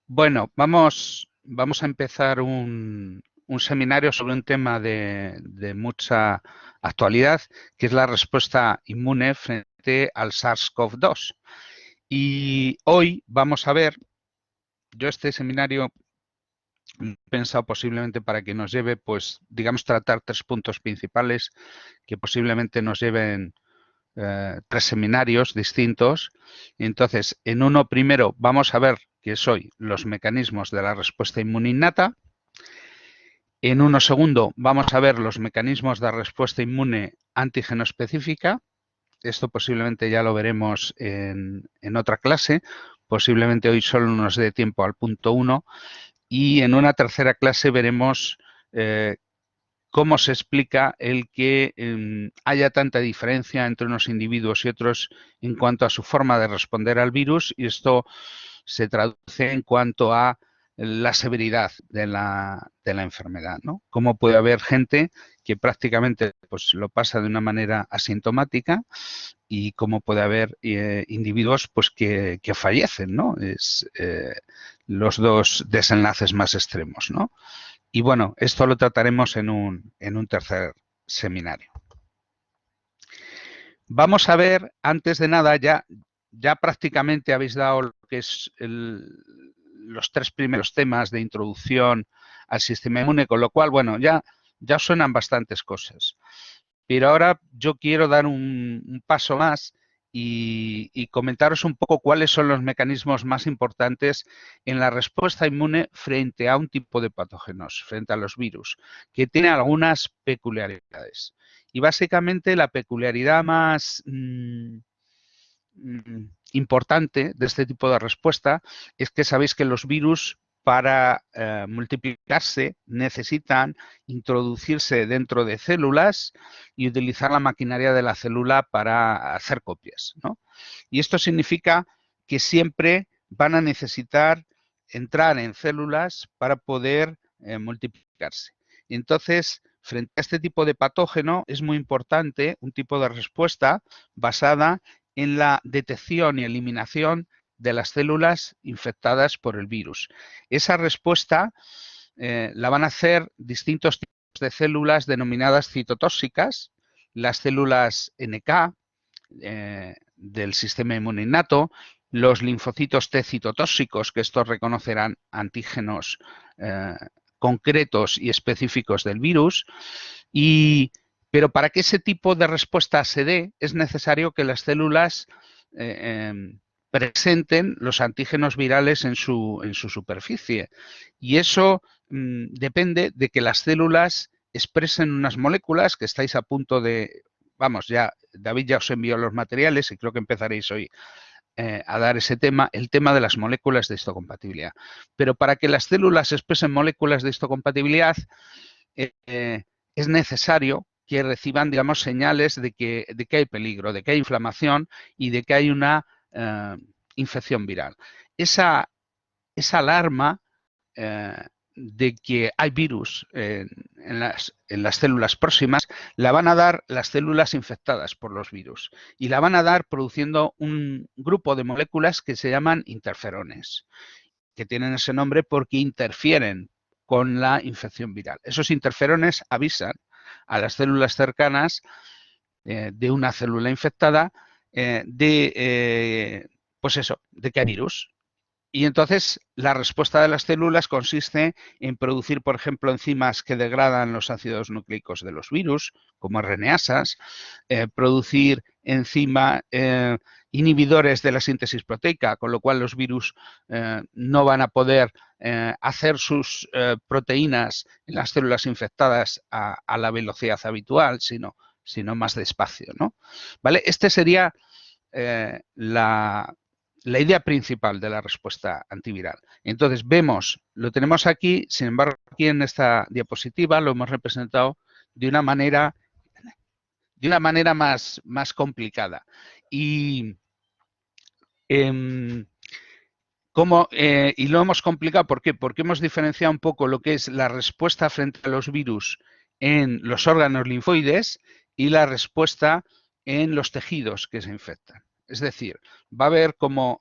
Bueno, vamos a empezar un seminario sobre un tema de mucha actualidad, que es la respuesta inmune frente al SARS-CoV-2. Y hoy vamos a ver, yo este seminario he pensado posiblemente para que nos lleve, pues, digamos, tratar tres puntos principales que posiblemente nos lleven tres seminarios distintos. Entonces, en uno primero vamos a ver, que es hoy, los mecanismos de la respuesta inmune innata. En uno segundo vamos a ver los mecanismos de respuesta inmune antígeno específica. Esto posiblemente ya lo veremos en otra clase. Posiblemente hoy solo nos dé tiempo al punto 1. Y en una tercera clase veremos cómo se explica el que haya tanta diferencia entre unos individuos y otros en cuanto a su forma de responder al virus, y esto se traduce en cuanto a la severidad de la enfermedad, ¿no? Cómo puede haber gente que prácticamente pues, lo pasa de una manera asintomática y cómo puede haber individuos pues, que fallecen, ¿no? Es los dos desenlaces más extremos, ¿no? Y bueno, esto lo trataremos en un tercer seminario. Vamos a ver, antes de nada, ya prácticamente habéis dado lo que es los tres primeros temas de introducción al sistema inmune, con lo cual, bueno, ya suenan bastantes cosas. Pero ahora yo quiero dar un paso más y comentaros un poco cuáles son los mecanismos más importantes en la respuesta inmune frente a un tipo de patógenos, frente a los virus, que tiene algunas peculiaridades. Y básicamente la peculiaridad más importante de este tipo de respuesta es que sabéis que los virus para multiplicarse necesitan introducirse dentro de células y utilizar la maquinaria de la célula para hacer copias, ¿no? Y esto significa que siempre van a necesitar entrar en células para poder multiplicarse. Entonces, frente a este tipo de patógeno es muy importante un tipo de respuesta basada en la detección y eliminación de las células infectadas por el virus. Esa respuesta la van a hacer distintos tipos de células denominadas citotóxicas, las células NK del sistema inmune innato, los linfocitos T citotóxicos, que estos reconocerán antígenos concretos y específicos del virus, pero para que ese tipo de respuesta se dé, es necesario que las células presenten los antígenos virales en su superficie. Y eso depende de que las células expresen unas moléculas que estáis a punto de, vamos, ya David ya os envió los materiales y creo que empezaréis hoy a dar ese tema, el tema de las moléculas de histocompatibilidad. Pero para que las células expresen moléculas de histocompatibilidad, es necesario que reciban, digamos, señales de que hay peligro, de que hay inflamación y de que hay una infección viral. Esa alarma de que hay virus en las células próximas, la van a dar las células infectadas por los virus y la van a dar produciendo un grupo de moléculas que se llaman interferones, que tienen ese nombre porque interfieren con la infección viral. Esos interferones avisan a las células cercanas de una célula infectada pues eso, de que hay virus. Y entonces la respuesta de las células consiste en producir, por ejemplo, enzimas que degradan los ácidos nucleicos de los virus, como RNasas, producir inhibidores de la síntesis proteica, con lo cual los virus no van a poder hacer sus proteínas en las células infectadas a la velocidad habitual, sino más despacio, ¿no? ¿Vale? Este sería la idea principal de la respuesta antiviral. Entonces, lo tenemos aquí, sin embargo, aquí en esta diapositiva lo hemos representado de una manera más complicada. Y, y lo hemos complicado, ¿por qué? Porque hemos diferenciado un poco lo que es la respuesta frente a los virus en los órganos linfoides y la respuesta en los tejidos que se infectan. Es decir, va a haber como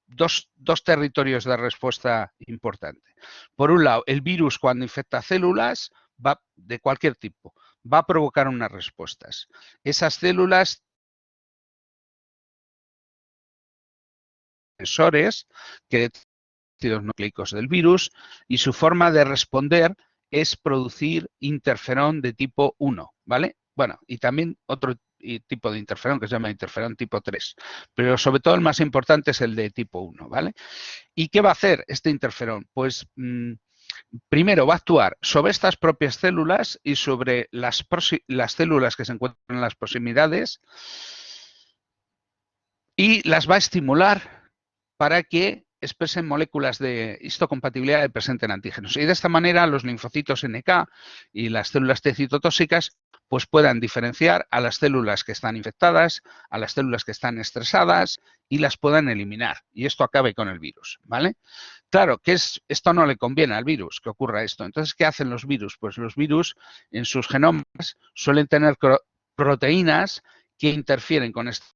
dos territorios de respuesta importante. Por un lado, el virus cuando infecta células va de cualquier tipo, va a provocar unas respuestas. Esas células sensores que ácidos nucleicos del virus y su forma de responder es producir interferón de tipo 1, ¿vale? Bueno, y también otro tipo de interferón que se llama interferón tipo 3, pero sobre todo el más importante es el de tipo 1, ¿vale? ¿Y qué va a hacer este interferón? Pues primero va a actuar sobre estas propias células y sobre las células que se encuentran en las proximidades y las va a estimular para que expresen moléculas de histocompatibilidad y presenten antígenos. Y de esta manera los linfocitos NK y las células T citotóxicas pues puedan diferenciar a las células que están infectadas, a las células que están estresadas y las puedan eliminar. Y esto acabe con el virus, ¿vale? Claro, que esto no le conviene al virus que ocurra esto. Entonces, ¿qué hacen los virus? Pues los virus en sus genomas suelen tener proteínas que interfieren con esta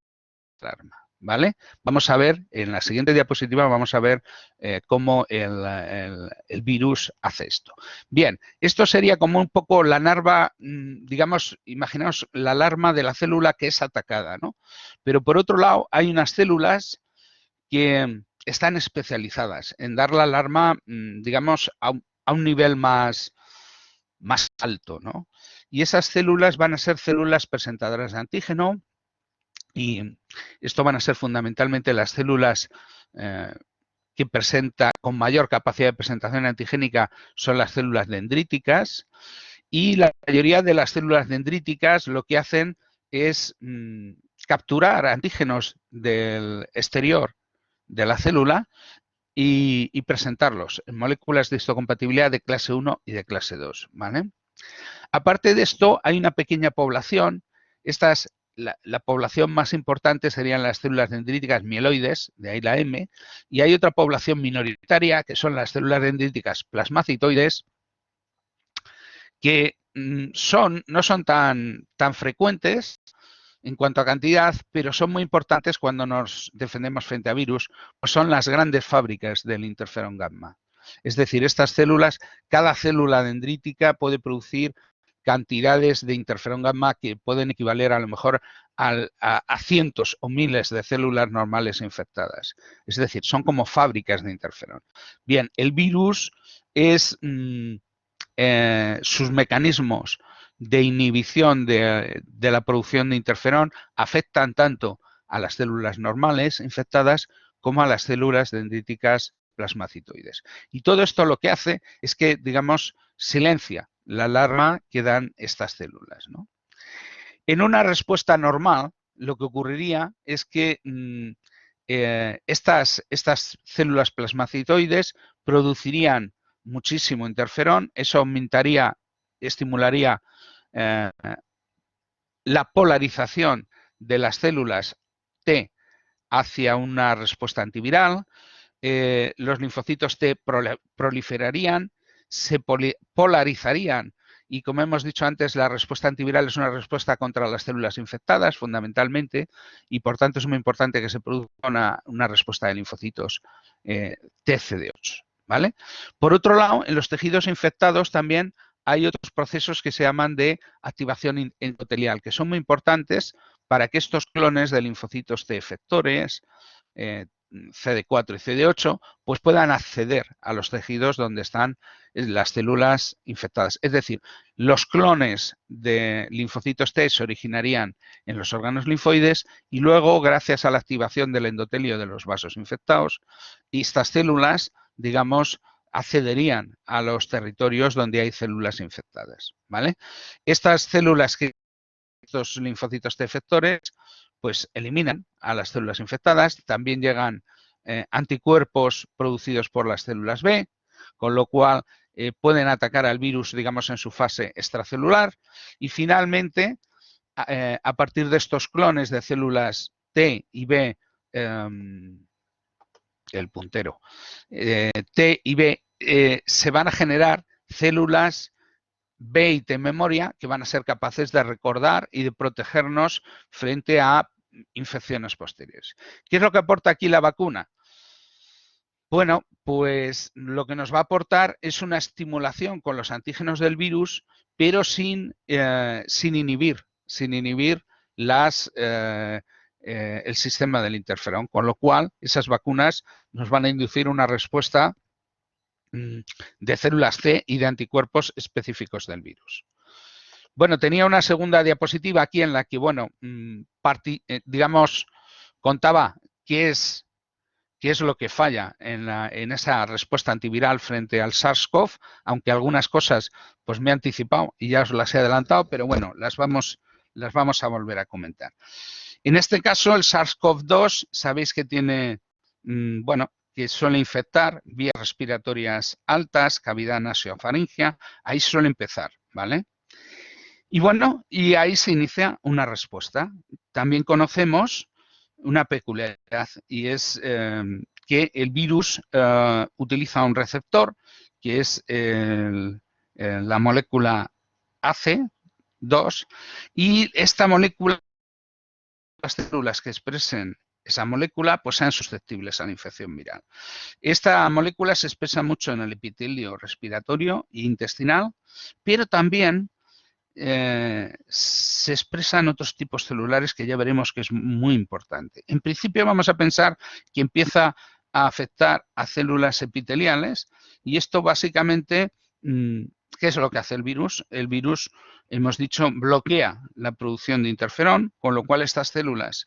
arma. ¿Vale? Vamos a ver, en la siguiente diapositiva vamos a ver cómo el virus hace esto. Bien, esto sería como un poco la larva, digamos, imaginaos la alarma de la célula que es atacada, ¿no? Pero por otro lado, hay unas células que están especializadas en dar la alarma, digamos, a un nivel más alto, ¿no? Y esas células van a ser células presentadoras de antígeno, y esto van a ser fundamentalmente las células que presenta con mayor capacidad de presentación antigénica son las células dendríticas y la mayoría de las células dendríticas lo que hacen es capturar antígenos del exterior de la célula y presentarlos en moléculas de histocompatibilidad de clase 1 y de clase 2, ¿vale? Aparte de esto, hay una pequeña población, la población más importante serían las células dendríticas mieloides, de ahí la M, y hay otra población minoritaria que son las células dendríticas plasmacitoides, que no son tan frecuentes en cuanto a cantidad, pero son muy importantes cuando nos defendemos frente a virus, pues son las grandes fábricas del interferón gamma. Es decir, estas células, cada célula dendrítica puede producir cantidades de interferón gamma que pueden equivaler a lo mejor a cientos o miles de células normales infectadas. Es decir, son como fábricas de interferón. Bien, el virus es sus mecanismos de inhibición de la producción de interferón afectan tanto a las células normales infectadas como a las células dendríticas plasmacitoides. Y todo esto lo que hace es que, digamos, silencia la alarma que dan estas células, ¿no? En una respuesta normal, lo que ocurriría es que estas células plasmacitoides producirían muchísimo interferón, eso aumentaría, estimularía la polarización de las células T hacia una respuesta antiviral, los linfocitos T proliferarían, se polarizarían y, como hemos dicho antes, la respuesta antiviral es una respuesta contra las células infectadas, fundamentalmente, y por tanto es muy importante que se produzca una respuesta de linfocitos TCD8, ¿vale? Por otro lado, en los tejidos infectados también hay otros procesos que se llaman de activación endotelial, que son muy importantes para que estos clones de linfocitos T efectores, CD4 y CD8, pues puedan acceder a los tejidos donde están las células infectadas. Es decir, los clones de linfocitos T se originarían en los órganos linfoides y luego, gracias a la activación del endotelio de los vasos infectados, estas células, digamos, accederían a los territorios donde hay células infectadas, ¿vale? Estas células estos linfocitos T efectores, pues eliminan a las células infectadas, también llegan anticuerpos producidos por las células B, con lo cual pueden atacar al virus, digamos, en su fase extracelular y finalmente, a partir de estos clones de células T y B, el puntero, T y B, se van a generar células B y T memoria que van a ser capaces de recordar y de protegernos frente a infecciones posteriores. ¿Qué es lo que aporta aquí la vacuna? Bueno, pues lo que nos va a aportar es una estimulación con los antígenos del virus, pero sin inhibir el sistema del interferón, con lo cual esas vacunas nos van a inducir una respuesta de células C y de anticuerpos específicos del virus. Bueno, tenía una segunda diapositiva aquí en la que, bueno, digamos, contaba qué es lo que falla en esa respuesta antiviral frente al SARS-CoV, aunque algunas cosas pues me he anticipado y ya os las he adelantado, pero bueno, las vamos a volver a comentar. En este caso, el SARS-CoV-2, sabéis que tiene, bueno, que suele infectar vías respiratorias altas, cavidad nasofaringea, ahí suele empezar, ¿vale? Y bueno, y ahí se inicia una respuesta. También conocemos una peculiaridad y es que el virus utiliza un receptor que es la molécula AC2 y esta molécula, las células que expresen esa molécula pues sean susceptibles a la infección viral. Esta molécula se expresa mucho en el epitelio respiratorio e intestinal, pero también se expresan otros tipos celulares que ya veremos que es muy importante. En principio vamos a pensar que empieza a afectar a células epiteliales y esto básicamente, ¿qué es lo que hace el virus? El virus, hemos dicho, bloquea la producción de interferón, con lo cual estas células,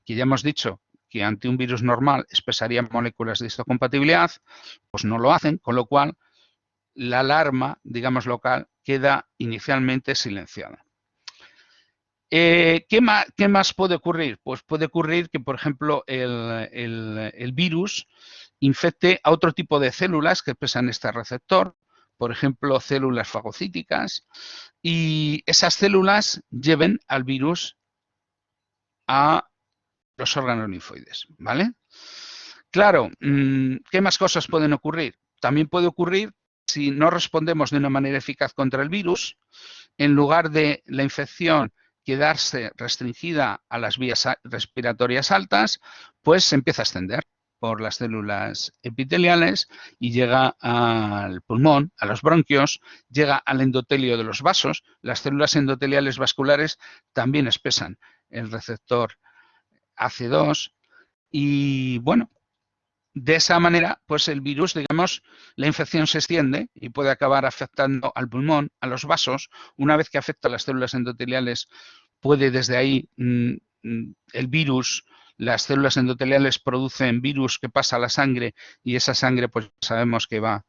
que ya hemos dicho que ante un virus normal expresarían moléculas de histocompatibilidad, pues no lo hacen, con lo cual la alarma, digamos, local queda inicialmente silenciada. ¿Qué más puede ocurrir? Pues puede ocurrir que, por ejemplo, el virus infecte a otro tipo de células que expresan este receptor, por ejemplo, células fagocíticas, y esas células lleven al virus a los órganos linfoides, ¿vale? Claro, ¿qué más cosas pueden ocurrir? También puede ocurrir si no respondemos de una manera eficaz contra el virus, en lugar de la infección quedarse restringida a las vías respiratorias altas, pues se empieza a extender por las células epiteliales y llega al pulmón, a los bronquios, llega al endotelio de los vasos. Las células endoteliales vasculares también expresan el receptor AC2 y, bueno, de esa manera, pues el virus, digamos, la infección se extiende y puede acabar afectando al pulmón, a los vasos. Una vez que afecta a las células endoteliales, puede desde ahí el virus, las células endoteliales producen virus que pasa a la sangre y esa sangre, pues sabemos que va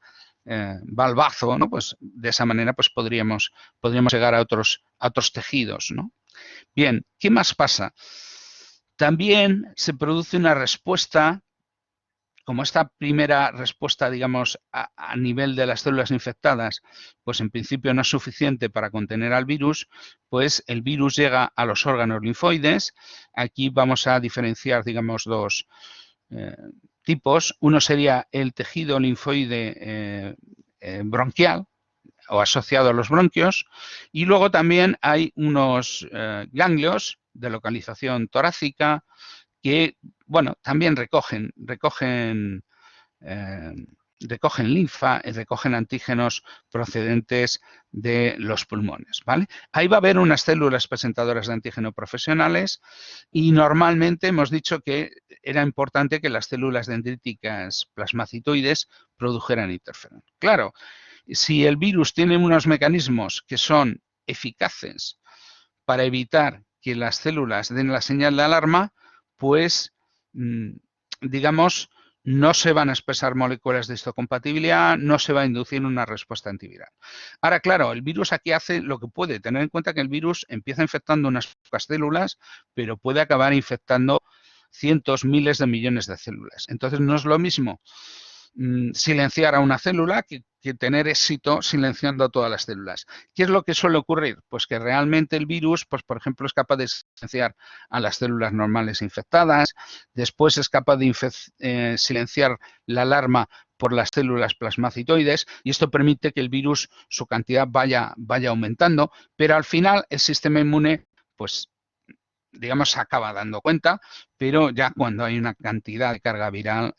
al bazo, ¿no? Pues de esa manera, pues podríamos llegar a otros tejidos, ¿no? Bien, ¿qué más pasa? También se produce una respuesta. Como esta primera respuesta, digamos, a nivel de las células infectadas, pues en principio no es suficiente para contener al virus, pues el virus llega a los órganos linfoides. Aquí vamos a diferenciar, digamos, dos tipos. Uno sería el tejido linfoide bronquial o asociado a los bronquios, y luego también hay unos ganglios de localización torácica, que, bueno, también recogen linfa y recogen antígenos procedentes de los pulmones, ¿vale? Ahí va a haber unas células presentadoras de antígeno profesionales y normalmente hemos dicho que era importante que las células dendríticas plasmacitoides produjeran interferón. Claro, si el virus tiene unos mecanismos que son eficaces para evitar que las células den la señal de alarma, pues, digamos, no se van a expresar moléculas de histocompatibilidad, no se va a inducir una respuesta antiviral. Ahora, claro, el virus aquí hace lo que puede. Tener en cuenta que el virus empieza infectando unas pocas células, pero puede acabar infectando cientos, miles de millones de células. Entonces, no es lo mismo silenciar a una célula que tener éxito silenciando a todas las células. ¿Qué es lo que suele ocurrir? Pues que realmente el virus, pues por ejemplo, es capaz de silenciar a las células normales infectadas, después es capaz de silenciar la alarma por las células plasmacitoides y esto permite que el virus, su cantidad vaya aumentando, pero al final el sistema inmune, pues digamos, se acaba dando cuenta, pero ya cuando hay una cantidad de carga viral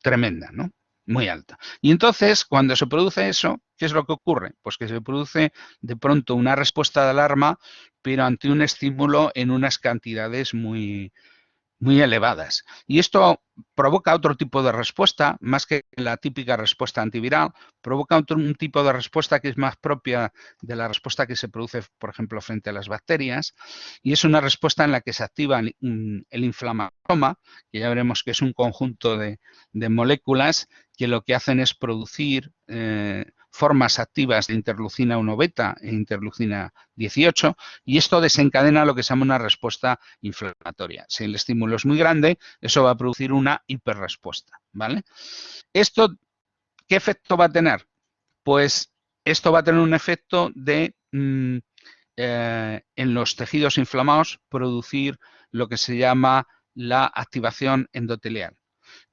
tremenda, ¿no? Muy alta. Y entonces, cuando se produce eso, ¿qué es lo que ocurre? Pues que se produce de pronto una respuesta de alarma, pero ante un estímulo en unas cantidades muy elevadas. Y esto provoca otro tipo de respuesta, más que la típica respuesta antiviral, provoca un tipo de respuesta que es más propia de la respuesta que se produce, por ejemplo, frente a las bacterias, y es una respuesta en la que se activa el inflamasoma, que ya veremos que es un conjunto de moléculas que lo que hacen es producir formas activas de interleucina 1 beta e interleucina 18, y esto desencadena lo que se llama una respuesta inflamatoria. Si el estímulo es muy grande, eso va a producir una hiperrespuesta, ¿vale? ¿Esto qué efecto va a tener? Pues esto va a tener un efecto de, en los tejidos inflamados, producir lo que se llama la activación endotelial,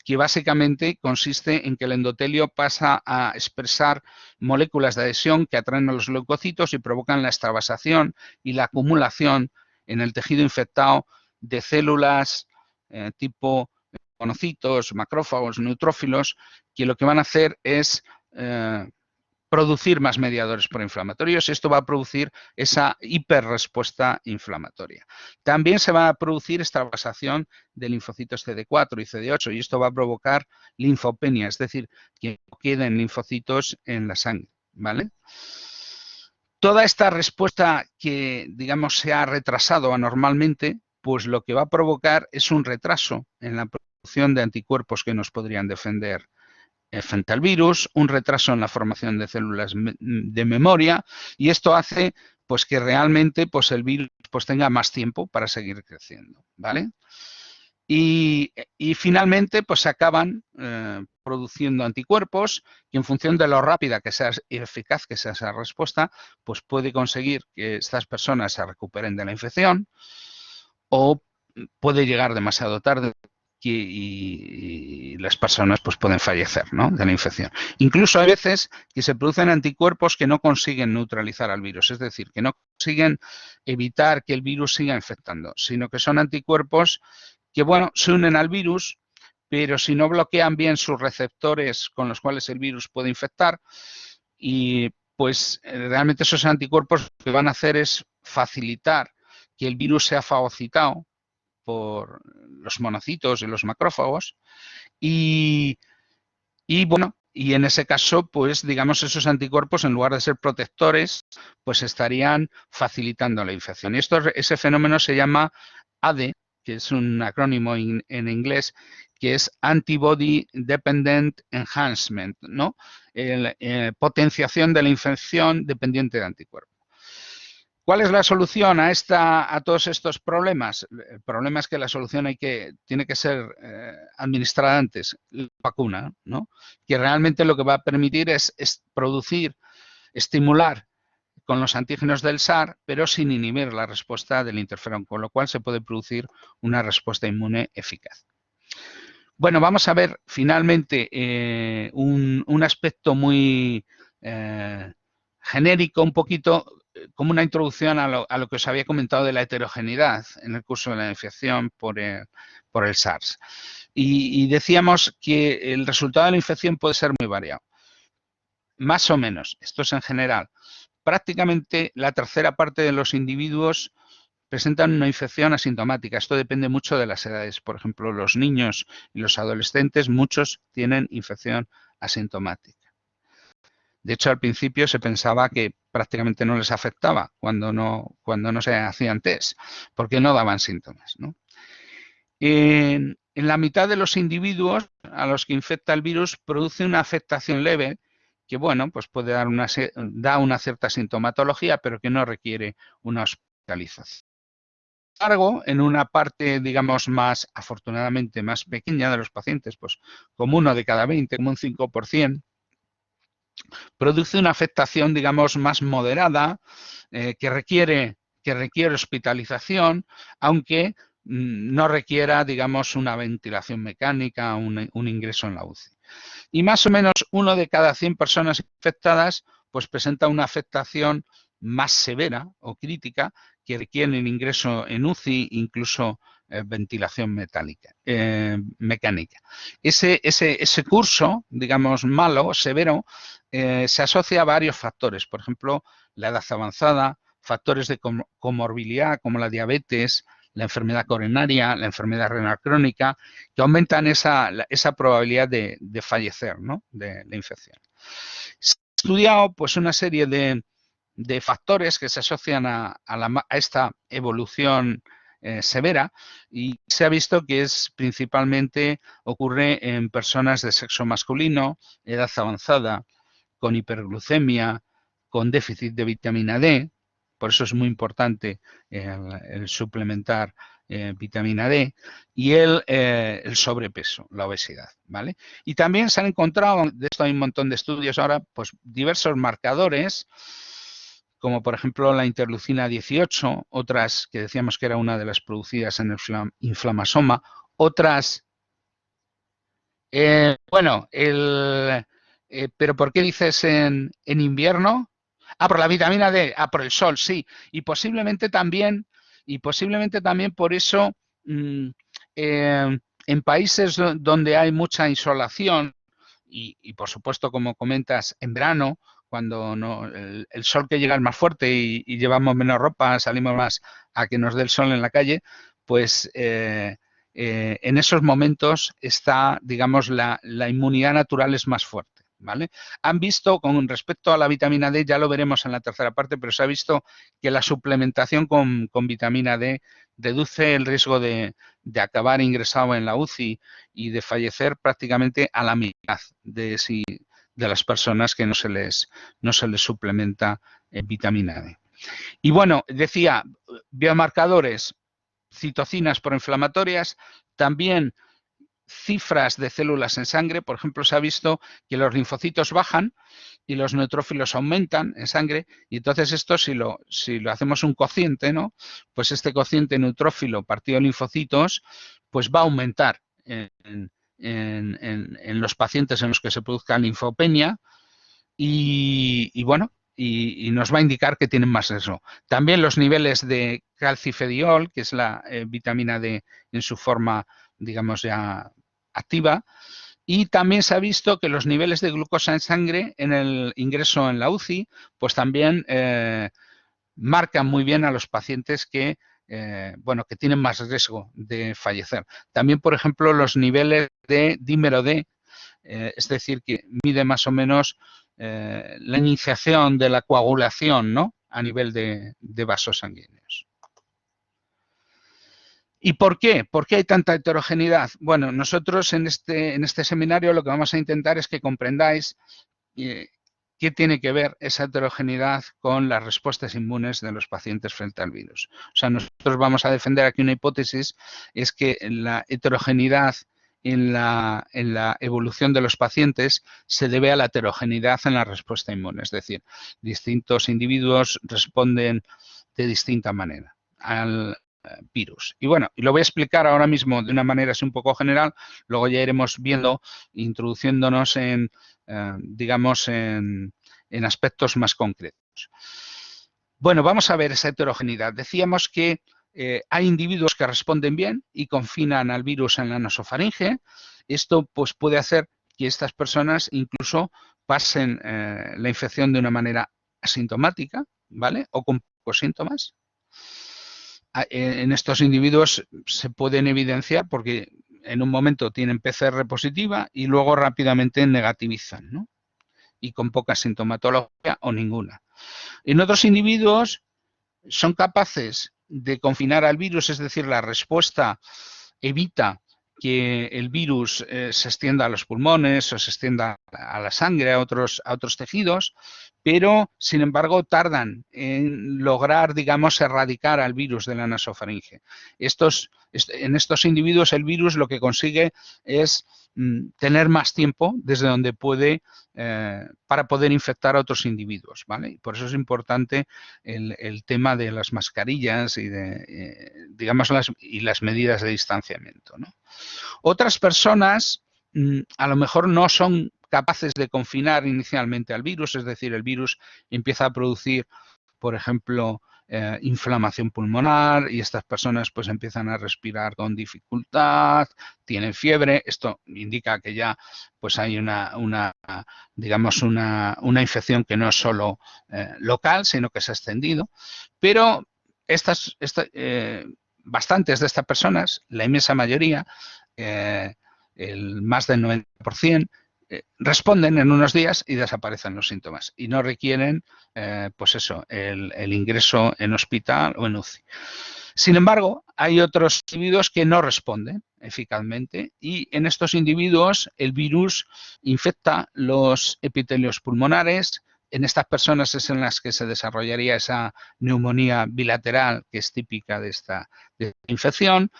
que básicamente consiste en que el endotelio pasa a expresar moléculas de adhesión que atraen a los leucocitos y provocan la extravasación y la acumulación en el tejido infectado de células tipo monocitos, macrófagos, neutrófilos, que lo que van a hacer es producir más mediadores proinflamatorios. Esto va a producir esa hiperrespuesta inflamatoria. También se va a producir extravasación de linfocitos CD4 y CD8 y esto va a provocar linfopenia, es decir, que no queden linfocitos en la sangre, ¿vale? Toda esta respuesta que, digamos, se ha retrasado anormalmente, pues lo que va a provocar es un retraso en la producción de anticuerpos que nos podrían defender frente al virus, un retraso en la formación de células de memoria, y esto hace pues que realmente pues el virus pues tenga más tiempo para seguir creciendo, ¿vale? Y finalmente pues se acaban produciendo anticuerpos que en función de lo rápida que sea y eficaz que sea esa respuesta, pues puede conseguir que estas personas se recuperen de la infección o puede llegar demasiado tarde y las personas pues pueden fallecer, ¿no?, de la infección. Incluso hay veces que se producen anticuerpos que no consiguen neutralizar al virus, es decir, que no consiguen evitar que el virus siga infectando, sino que son anticuerpos que, bueno, se unen al virus, pero si no bloquean bien sus receptores con los cuales el virus puede infectar, y pues realmente esos anticuerpos lo que van a hacer es facilitar que el virus sea fagocitado por los monocitos y los macrófagos y bueno, y en ese caso, pues digamos, esos anticuerpos en lugar de ser protectores, pues estarían facilitando la infección. Y ese fenómeno se llama ADE, que es un acrónimo en inglés, que es Antibody Dependent Enhancement, ¿no? Potenciación de la infección dependiente de anticuerpos. ¿Cuál es la solución a todos estos problemas? El problema es que la solución tiene que ser administrada antes, la vacuna, ¿no? Que realmente lo que va a permitir es estimular con los antígenos del SAR, pero sin inhibir la respuesta del interferón, con lo cual se puede producir una respuesta inmune eficaz. Bueno, vamos a ver finalmente un aspecto muy genérico, un poquito como una introducción a lo que os había comentado de la heterogeneidad en el curso de la infección por el SARS. Y decíamos que el resultado de la infección puede ser muy variado. Más o menos, esto es en general. Prácticamente la tercera parte de los individuos presentan una infección asintomática. Esto depende mucho de las edades. Por ejemplo, los niños y los adolescentes, muchos tienen infección asintomática. De hecho, al principio se pensaba que prácticamente no les afectaba cuando no se hacían test, porque no daban síntomas, ¿no? En la mitad de los individuos a los que infecta el virus produce una afectación leve que, bueno, pues puede dar una cierta sintomatología, pero que no requiere una hospitalización. Sin embargo, en una parte, digamos, afortunadamente más pequeña de los pacientes, pues como 1 de cada 20, como un 5%, produce una afectación, digamos, más moderada, que requiere hospitalización, aunque no requiera, digamos, una ventilación mecánica, un ingreso en la UCI. Y más o menos 1 de cada 100 personas infectadas pues presenta una afectación más severa o crítica que requiere el ingreso en UCI, incluso ventilación mecánica. Ese curso, digamos, malo, severo, se asocia a varios factores. Por ejemplo, la edad avanzada, factores de comorbilidad como la diabetes, la enfermedad coronaria, la enfermedad renal crónica, que aumentan esa probabilidad de fallecer, ¿no?, de la infección. Se ha estudiado pues una serie de factores que se asocian a esta evolución severa, y se ha visto que principalmente ocurre en personas de sexo masculino, edad avanzada, con hiperglucemia, con déficit de vitamina D. Por eso es muy importante el suplementar vitamina D, y el sobrepeso, la obesidad, ¿vale? Y también se han encontrado, de esto hay un montón de estudios ahora, pues diversos marcadores, como por ejemplo la interleucina 18, otras que decíamos que era una de las producidas en el inflamasoma, otras... bueno, pero ¿por qué dices en invierno? Ah, por la vitamina D, por el sol, sí. Y posiblemente también por eso en países donde hay mucha insolación y por supuesto, como comentas, en verano, cuando el sol que llega es más fuerte y llevamos menos ropa, salimos más a que nos dé el sol en la calle, pues en esos momentos está, digamos, la inmunidad natural es más fuerte, ¿vale? Han visto, con respecto a la vitamina D, ya lo veremos en la tercera parte, pero se ha visto que la suplementación con vitamina D reduce el riesgo de acabar ingresado en la UCI y de fallecer prácticamente a la mitad de las personas que no se les suplementa vitamina D. Y bueno, decía, biomarcadores, citocinas proinflamatorias, también cifras de células en sangre. Por ejemplo, se ha visto que los linfocitos bajan y los neutrófilos aumentan en sangre, y entonces esto, si lo hacemos un cociente, ¿no?, pues este cociente neutrófilo partido de linfocitos pues va a aumentar en los pacientes en los que se produzca linfopenia, y bueno, y nos va a indicar que tienen más riesgo. También los niveles de calcifediol, que es la vitamina D en su forma, digamos, ya activa, y también se ha visto que los niveles de glucosa en sangre en el ingreso en la UCI, pues también marcan muy bien a los pacientes que tienen más riesgo de fallecer. También, por ejemplo, los niveles de dímero D, es decir, que mide más o menos la iniciación de la coagulación, ¿no?, a nivel de vasos sanguíneos. ¿Y por qué? ¿Por qué hay tanta heterogeneidad? Bueno, nosotros en este seminario lo que vamos a intentar es que comprendáis qué tiene que ver esa heterogeneidad con las respuestas inmunes de los pacientes frente al virus. O sea, nosotros vamos a defender aquí una hipótesis, es que la heterogeneidad en la evolución de los pacientes se debe a la heterogeneidad en la respuesta inmune. Es decir, distintos individuos responden de distinta manera al virus. Y bueno, lo voy a explicar ahora mismo de una manera así un poco general, luego ya iremos viendo, introduciéndonos en, digamos, en aspectos más concretos. Bueno, vamos a ver esa heterogeneidad. Decíamos que hay individuos que responden bien y confinan al virus en la nasofaringe. Esto pues puede hacer que estas personas incluso pasen la infección de una manera asintomática, ¿vale?, o con pocos síntomas. En estos individuos se pueden evidenciar porque en un momento tienen PCR positiva y luego rápidamente negativizan, ¿no?, y con poca sintomatología o ninguna. En otros individuos son capaces de confinar al virus, es decir, la respuesta evita que el virus se extienda a los pulmones o se extienda a la sangre, a otros tejidos, pero, sin embargo, tardan en lograr, digamos, erradicar al virus de la nasofaringe. En estos individuos el virus lo que consigue es tener más tiempo desde donde puede para poder infectar a otros individuos, ¿vale? Y por eso es importante el tema de las mascarillas y digamos, las medidas de distanciamiento, ¿no? Otras personas a lo mejor no son capaces de confinar inicialmente al virus, es decir, el virus empieza a producir, por ejemplo, inflamación pulmonar y estas personas pues empiezan a respirar con dificultad, tienen fiebre. Esto indica que ya pues hay digamos una infección que no es solo local, sino que se ha extendido. Pero bastantes de estas personas, la inmensa mayoría, más del 90%, responden en unos días y desaparecen los síntomas y no requieren, pues eso, el ingreso en hospital o en UCI. Sin embargo, hay otros individuos que no responden eficazmente y en estos individuos el virus infecta los epitelios pulmonares. En estas personas es en las que se desarrollaría esa neumonía bilateral que es típica de esta infección.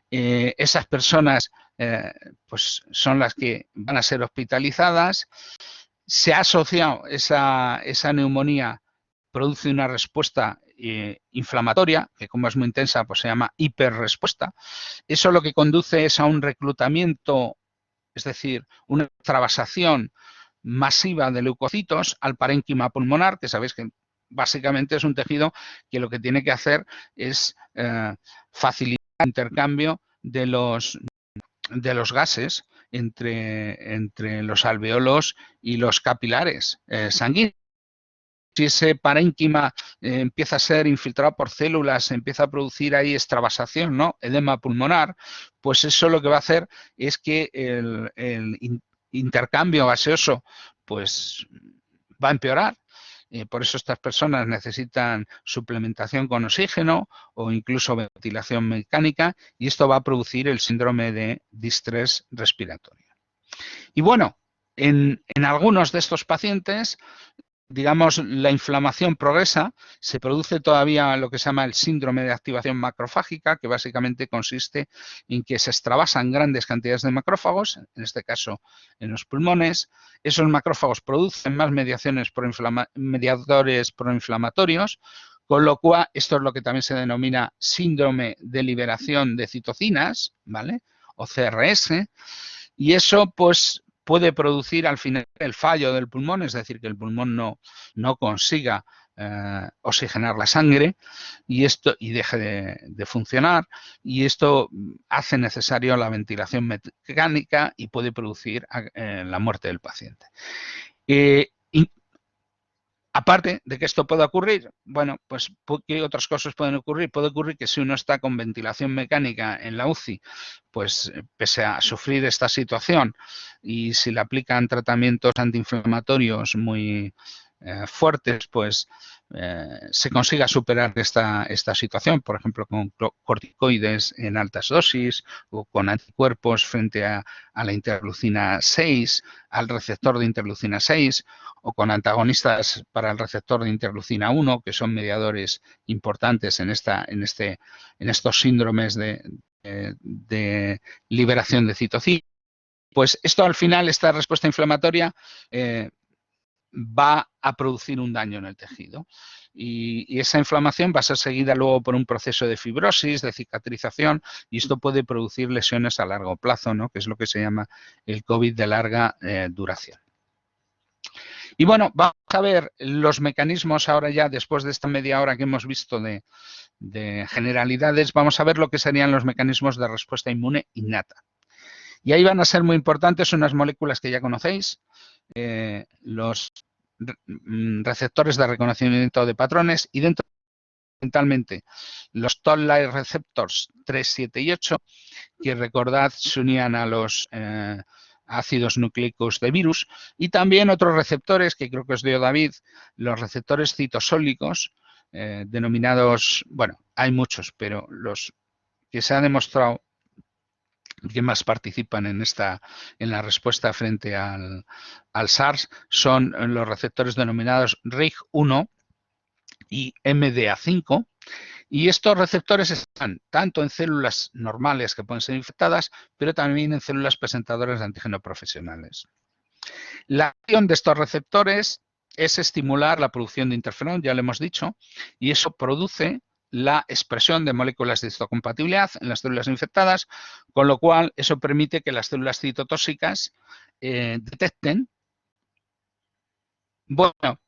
Esas personas pues son las que van a ser hospitalizadas. Se ha asociado esa neumonía, produce una respuesta inflamatoria, que como es muy intensa, pues se llama hiperrespuesta. Eso lo que conduce es a un reclutamiento, es decir, una extravasación masiva de leucocitos al parénquima pulmonar, que sabéis que básicamente es un tejido que lo que tiene que hacer es facilitar el intercambio de los gases entre los alveolos y los capilares sanguíneos. Si ese parénquima empieza a ser infiltrado por células, empieza a producir ahí extravasación, ¿no? Edema pulmonar, pues eso lo que va a hacer es que el intercambio gaseoso pues va a empeorar. Por eso estas personas necesitan suplementación con oxígeno o incluso ventilación mecánica y esto va a producir el síndrome de distrés respiratorio. Y bueno, en algunos de estos pacientes, digamos, la inflamación progresa, se produce todavía lo que se llama el síndrome de activación macrofágica, que básicamente consiste en que se extravasan grandes cantidades de macrófagos, en este caso en los pulmones. Esos macrófagos producen más mediadores proinflamatorios, con lo cual esto es lo que también se denomina síndrome de liberación de citocinas, ¿vale? O CRS, y eso pues puede producir al final el fallo del pulmón, es decir, que el pulmón no consiga oxigenar la sangre y deje de funcionar, y esto hace necesario la ventilación mecánica y puede producir la muerte del paciente. Aparte de que esto pueda ocurrir, bueno, pues ¿qué otras cosas pueden ocurrir? Puede ocurrir que si uno está con ventilación mecánica en la UCI, pues pese a sufrir esta situación y si le aplican tratamientos antiinflamatorios muy fuertes, pues se consiga superar esta situación, por ejemplo, con corticoides en altas dosis o con anticuerpos frente a la interleucina 6, al receptor de interleucina 6, o con antagonistas para el receptor de interleucina 1, que son mediadores importantes en estos síndromes de liberación de citocinas. Pues esto al final, esta respuesta inflamatoria va a producir un daño en el tejido. Y esa inflamación va a ser seguida luego por un proceso de fibrosis, de cicatrización, y esto puede producir lesiones a largo plazo, ¿no? Que es lo que se llama el COVID de larga duración. Y bueno, vamos a ver los mecanismos ahora ya, después de esta media hora que hemos visto de generalidades, vamos a ver lo que serían los mecanismos de respuesta inmune innata. Y ahí van a ser muy importantes unas moléculas que ya conocéis, los receptores de reconocimiento de patrones, y dentro fundamentalmente los Toll-like receptors 3, 7 y 8, que recordad se unían a los ácidos nucleicos de virus, y también otros receptores que creo que os dio David, los receptores citosólicos, denominados, bueno, hay muchos, pero los que se ha demostrado que más participan en la respuesta frente al SARS son los receptores denominados RIG1 y MDA5, y estos receptores están tanto en células normales que pueden ser infectadas, pero también en células presentadoras de antígeno profesionales. La acción de estos receptores es estimular la producción de interferón, ya lo hemos dicho, y eso produce la expresión de moléculas de histocompatibilidad en las células infectadas, con lo cual eso permite que las células citotóxicas detecten. Bueno,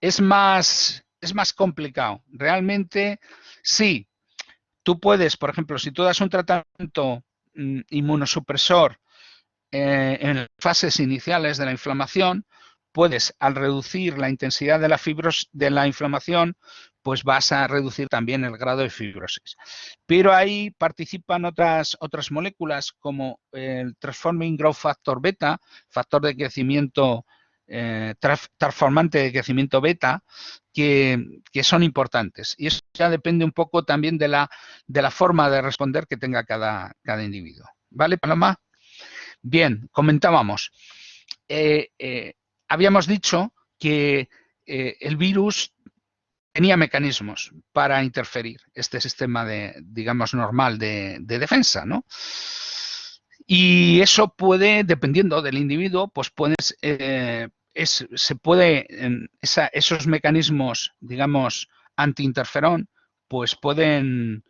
es más es más complicado. Realmente, sí, tú puedes, por ejemplo, si tú das un tratamiento inmunosupresor en fases iniciales de la inflamación, puedes, al reducir la intensidad de la inflamación, pues vas a reducir también el grado de fibrosis. Pero ahí participan otras moléculas como el Transforming Growth Factor beta, factor de crecimiento, transformante de crecimiento beta, que son importantes. Y eso ya depende un poco también de la forma de responder que tenga cada individuo. ¿Vale, Paloma? Bien, comentábamos. Habíamos dicho que el virus tenía mecanismos para interferir este sistema digamos, normal de defensa, ¿no? Y eso puede, dependiendo del individuo, pues esos mecanismos, digamos, antiinterferón, pues pueden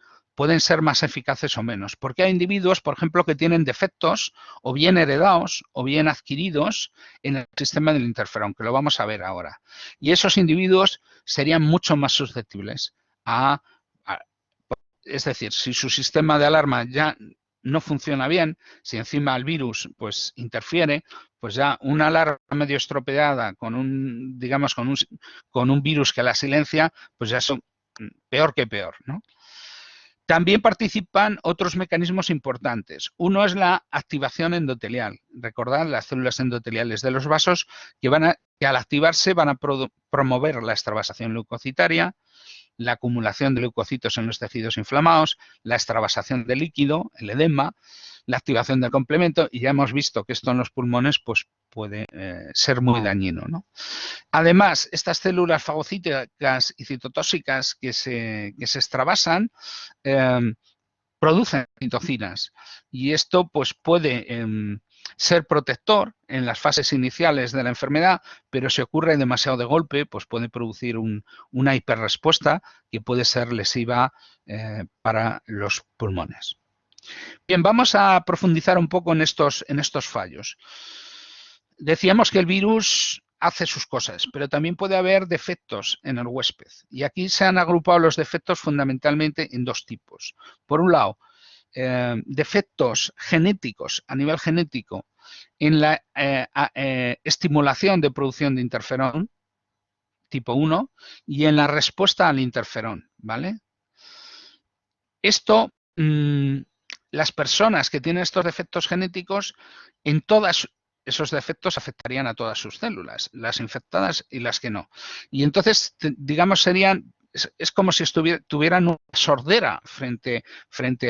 ser más eficaces o menos. Porque hay individuos, por ejemplo, que tienen defectos o bien heredados o bien adquiridos en el sistema del interferón, que lo vamos a ver ahora. Y esos individuos serían mucho más susceptibles es decir, si su sistema de alarma ya no funciona bien, si encima el virus pues interfiere, pues ya una alarma medio estropeada con un, digamos, con un virus que la silencia, pues ya son peor que peor, ¿no? También participan otros mecanismos importantes. Uno es la activación endotelial. Recordad las células endoteliales de los vasos que al activarse van a promover la extravasación leucocitaria, la acumulación de leucocitos en los tejidos inflamados, la extravasación de líquido, el edema, la activación del complemento, y ya hemos visto que esto en los pulmones pues, puede ser muy dañino, ¿no? Además, estas células fagocíticas y citotóxicas que se extravasan producen citocinas y esto pues puede ser protector en las fases iniciales de la enfermedad, pero si ocurre demasiado de golpe, pues puede producir una hiperrespuesta que puede ser lesiva para los pulmones. Bien, vamos a profundizar un poco en estos fallos. Decíamos que el virus hace sus cosas, pero también puede haber defectos en el huésped. Y aquí se han agrupado los defectos fundamentalmente en dos tipos. Por un lado, defectos genéticos a nivel genético en la estimulación de producción de interferón tipo 1 y en la respuesta al interferón, ¿vale? Esto, las personas que tienen estos defectos genéticos, en todas esos defectos afectarían a todas sus células, las infectadas y las que no. Y entonces, digamos, es como si tuvieran una sordera frente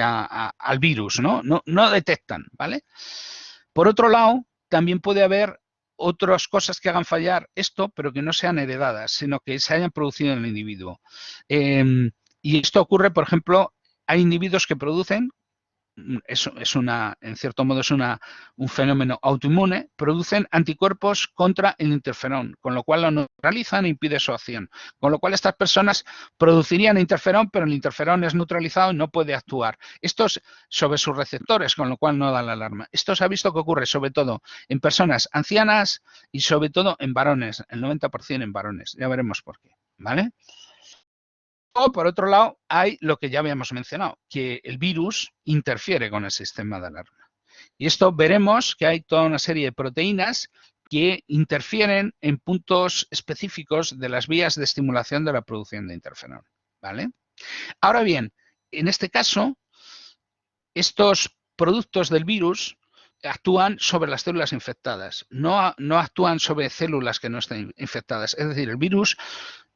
al virus, ¿no? No detectan, ¿vale? Por otro lado, también puede haber otras cosas que hagan fallar esto, pero que no sean heredadas, sino que se hayan producido en el individuo. Y esto ocurre, por ejemplo, hay individuos que producen, en cierto modo es un fenómeno autoinmune, producen anticuerpos contra el interferón, con lo cual lo neutralizan e impide su acción. Con lo cual estas personas producirían interferón, pero el interferón es neutralizado y no puede actuar. Esto es sobre sus receptores, con lo cual no da la alarma. Esto se ha visto que ocurre sobre todo en personas ancianas y sobre todo en varones, el 90% en varones. Ya veremos por qué, ¿vale? O, por otro lado, hay lo que ya habíamos mencionado, que el virus interfiere con el sistema de alarma. Y esto veremos que hay toda una serie de proteínas que interfieren en puntos específicos de las vías de estimulación de la producción de interferón, ¿vale? Ahora bien, en este caso, estos productos del virus actúan sobre las células infectadas, no actúan sobre células que no estén infectadas. Es decir, el virus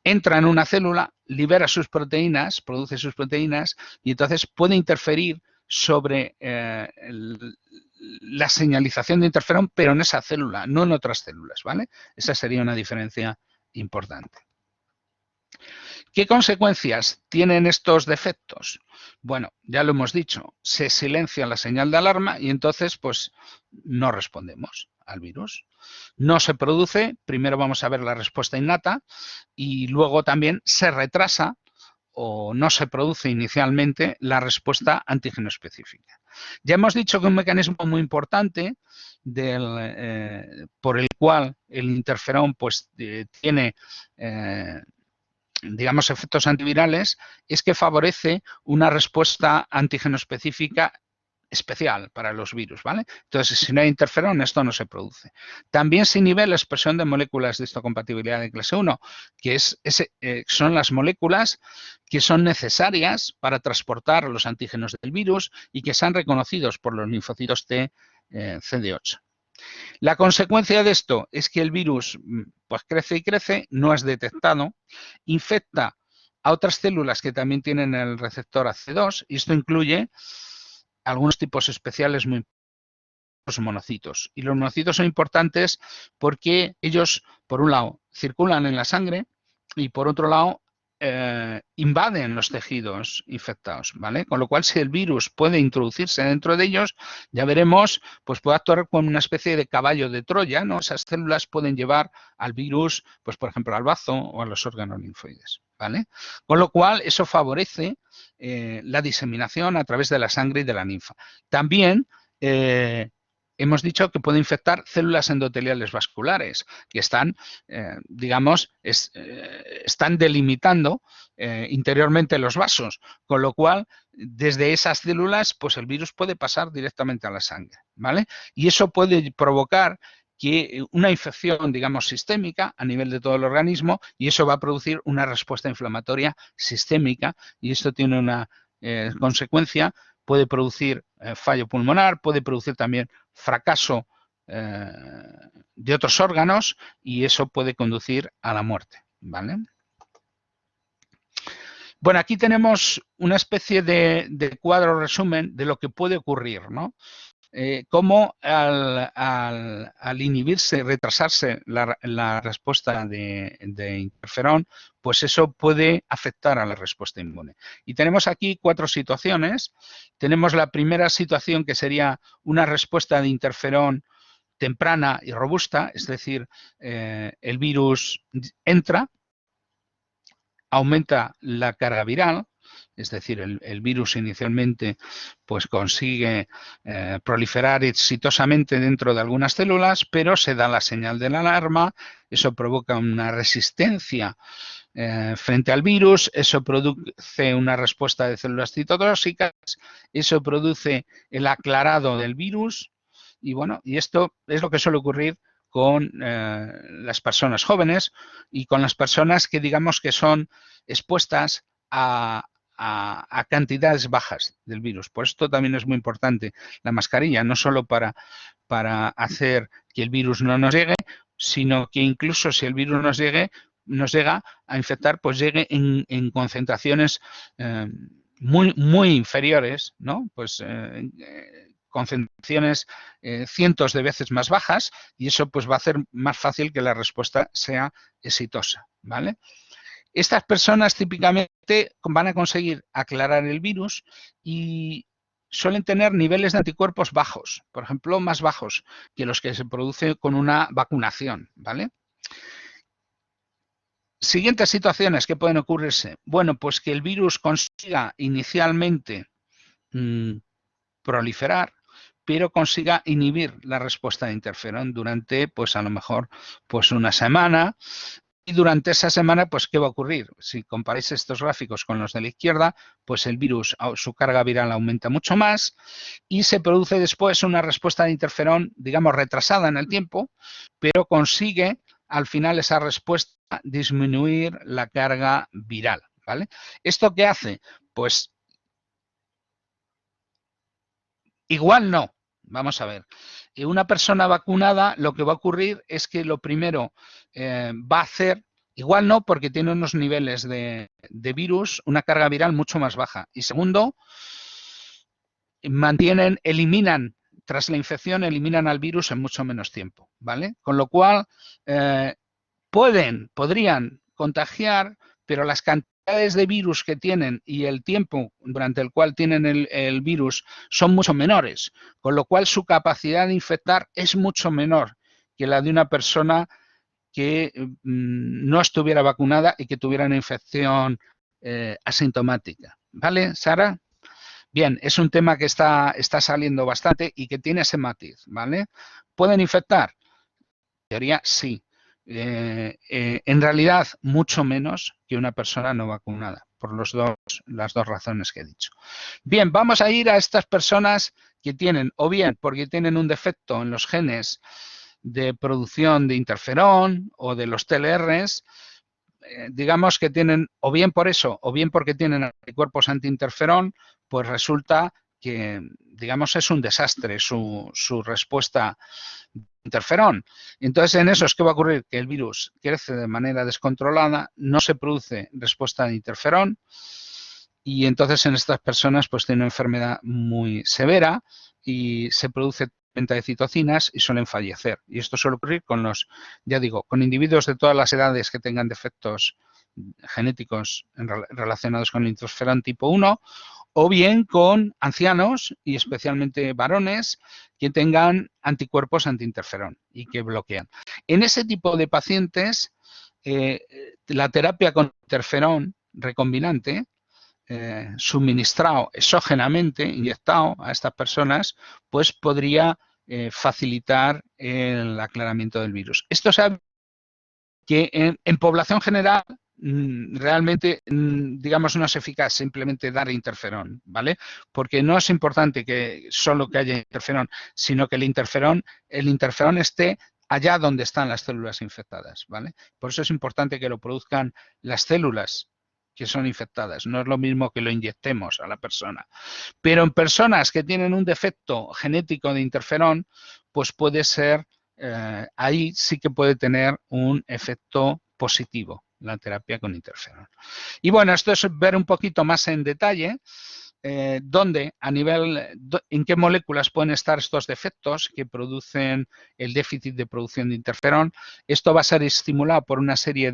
entra en una célula, libera sus proteínas, produce sus proteínas y entonces puede interferir sobre la señalización de interferón, pero en esa célula, no en otras células, ¿vale? Esa sería una diferencia importante. ¿Qué consecuencias tienen estos defectos? Bueno, ya lo hemos dicho, se silencia la señal de alarma y entonces pues no respondemos al virus. No se produce, primero vamos a ver la respuesta innata y luego también se retrasa o no se produce inicialmente la respuesta antígeno específica. Ya hemos dicho que un mecanismo muy importante por el cual el interferón pues, tiene digamos, efectos antivirales, es que favorece una respuesta antígeno específica especial para los virus, ¿vale? Entonces, si no hay interferón, esto no se produce. También se inhibe la expresión de moléculas de histocompatibilidad de clase 1, que son las moléculas que son necesarias para transportar los antígenos del virus y que sean reconocidos por los linfocitos T CD8. La consecuencia de esto es que el virus pues crece y crece, no es detectado, infecta a otras células que también tienen el receptor AC2 y esto incluye algunos tipos especiales muy los monocitos. Y los monocitos son importantes porque ellos, por un lado, circulan en la sangre y por otro lado, invaden los tejidos infectados, ¿vale? Con lo cual, si el virus puede introducirse dentro de ellos, ya veremos, pues puede actuar como una especie de caballo de Troya, ¿no? Esas células pueden llevar al virus, pues por ejemplo, al bazo o a los órganos linfoides, ¿vale? Con lo cual, eso favorece la diseminación a través de la sangre y de la linfa. También hemos dicho que puede infectar células endoteliales vasculares que están, digamos, están delimitando interiormente los vasos, con lo cual, desde esas células, pues el virus puede pasar directamente a la sangre, ¿vale? Y eso puede provocar que una infección, digamos, sistémica a nivel de todo el organismo y eso va a producir una respuesta inflamatoria sistémica y esto tiene una consecuencia, puede producir fallo pulmonar, puede producir también fracaso de otros órganos y eso puede conducir a la muerte, ¿vale? Bueno, aquí tenemos una especie de cuadro resumen de lo que puede ocurrir, ¿no? Cómo al inhibirse, retrasarse la respuesta de interferón, pues eso puede afectar a la respuesta inmune. Y tenemos aquí 4 situaciones. Tenemos la primera situación que sería una respuesta de interferón temprana y robusta, es decir, el virus entra, aumenta la carga viral, es decir, el virus inicialmente pues consigue proliferar exitosamente dentro de algunas células, pero se da la señal de la alarma, eso provoca una resistencia frente al virus, eso produce una respuesta de células citotóxicas, eso produce el aclarado del virus y bueno, y esto es lo que suele ocurrir con las personas jóvenes y con las personas que digamos que son expuestas a cantidades bajas del virus. Por esto también es muy importante la mascarilla, no solo para hacer que el virus no nos llegue, sino que incluso si el virus nos llega a infectar, pues llegue en concentraciones muy inferiores, ¿no? Pues concentraciones cientos de veces más bajas y eso pues va a hacer más fácil que la respuesta sea exitosa, ¿vale? Estas personas típicamente van a conseguir aclarar el virus y suelen tener niveles de anticuerpos bajos, por ejemplo, más bajos que los que se producen con una vacunación, ¿vale? Siguientes situaciones que pueden ocurrirse. Bueno, pues que el virus consiga inicialmente proliferar, pero consiga inhibir la respuesta de interferón durante, pues a lo mejor, pues una semana. Y durante esa semana, pues, ¿qué va a ocurrir? Si comparáis estos gráficos con los de la izquierda, pues el virus, su carga viral aumenta mucho más y se produce después una respuesta de interferón, digamos, retrasada en el tiempo, pero consigue al final esa respuesta disminuir la carga viral, ¿vale? ¿Esto qué hace? Pues igual no. Vamos a ver. Una persona vacunada, lo que va a ocurrir es que lo primero va a hacer, igual no, porque tiene unos niveles de virus, una carga viral mucho más baja. Y segundo, eliminan, tras la infección, eliminan al virus en mucho menos tiempo, ¿vale? Con lo cual, podrían contagiar, pero las cantidades de virus que tienen y el tiempo durante el cual tienen el virus son mucho menores, con lo cual su capacidad de infectar es mucho menor que la de una persona que no estuviera vacunada y que tuviera una infección asintomática. ¿Vale, Sara? Bien, es un tema que está saliendo bastante y que tiene ese matiz, ¿vale? ¿Pueden infectar? En teoría, sí. en realidad mucho menos que una persona no vacunada, por las dos razones que he dicho. Bien, vamos a ir a estas personas que tienen, o bien porque tienen un defecto en los genes de producción de interferón o de los TLRs, digamos que tienen, o bien por eso, o bien porque tienen anticuerpos antiinterferón, pues resulta que, digamos, es un desastre su respuesta de interferón. Entonces, en esos, ¿qué va a ocurrir? Que el virus crece de manera descontrolada, no se produce respuesta de interferón, y entonces en estas personas pues tienen una enfermedad muy severa y se produce venta de citocinas y suelen fallecer. Y esto suele ocurrir con los, ya digo, con individuos de todas las edades que tengan defectos genéticos relacionados con el interferón tipo 1, o bien con ancianos y especialmente varones que tengan anticuerpos antiinterferón y que bloquean. En ese tipo de pacientes, la terapia con interferón recombinante suministrado exógenamente, inyectado a estas personas, pues podría facilitar el aclaramiento del virus. Esto sabe que en población general realmente, digamos, no es eficaz simplemente dar interferón, ¿vale? Porque no es importante que solo que haya interferón, sino que el interferón esté allá donde están las células infectadas, ¿vale? Por eso es importante que lo produzcan las células que son infectadas. No es lo mismo que lo inyectemos a la persona. Pero en personas que tienen un defecto genético de interferón, pues puede ser, ahí sí que puede tener un efecto positivo la terapia con interferón. Y bueno, esto es ver un poquito más en detalle dónde, en qué moléculas pueden estar estos defectos que producen el déficit de producción de interferón. Esto va a ser estimulado por una serie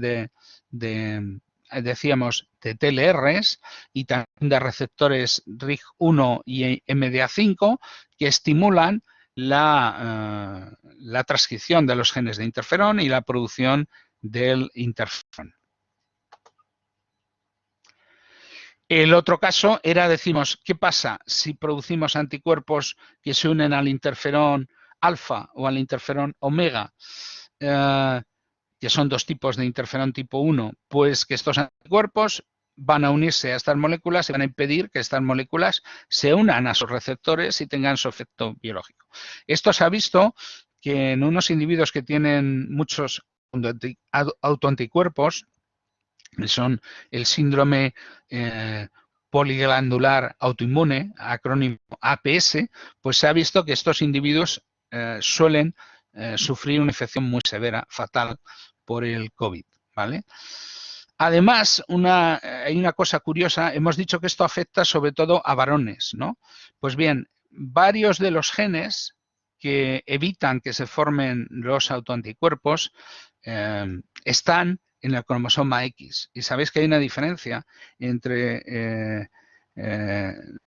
decíamos, de TLRs y también de receptores RIG1 y MDA5 que estimulan la transcripción de los genes de interferón y la producción del interferón. El otro caso era, decimos, ¿qué pasa si producimos anticuerpos que se unen al interferón alfa o al interferón omega? Que son dos tipos de interferón tipo 1, pues que estos anticuerpos van a unirse a estas moléculas y van a impedir que estas moléculas se unan a sus receptores y tengan su efecto biológico. Esto se ha visto que en unos individuos que tienen muchos autoanticuerpos, que son el síndrome poliglandular autoinmune, acrónimo APS, pues se ha visto que estos individuos suelen sufrir una infección muy severa, fatal, por el COVID, ¿vale? Además, hay una cosa curiosa, hemos dicho que esto afecta sobre todo a varones, ¿no? Pues bien, varios de los genes que evitan que se formen los autoanticuerpos están en el cromosoma X. Y sabéis que hay una diferencia entre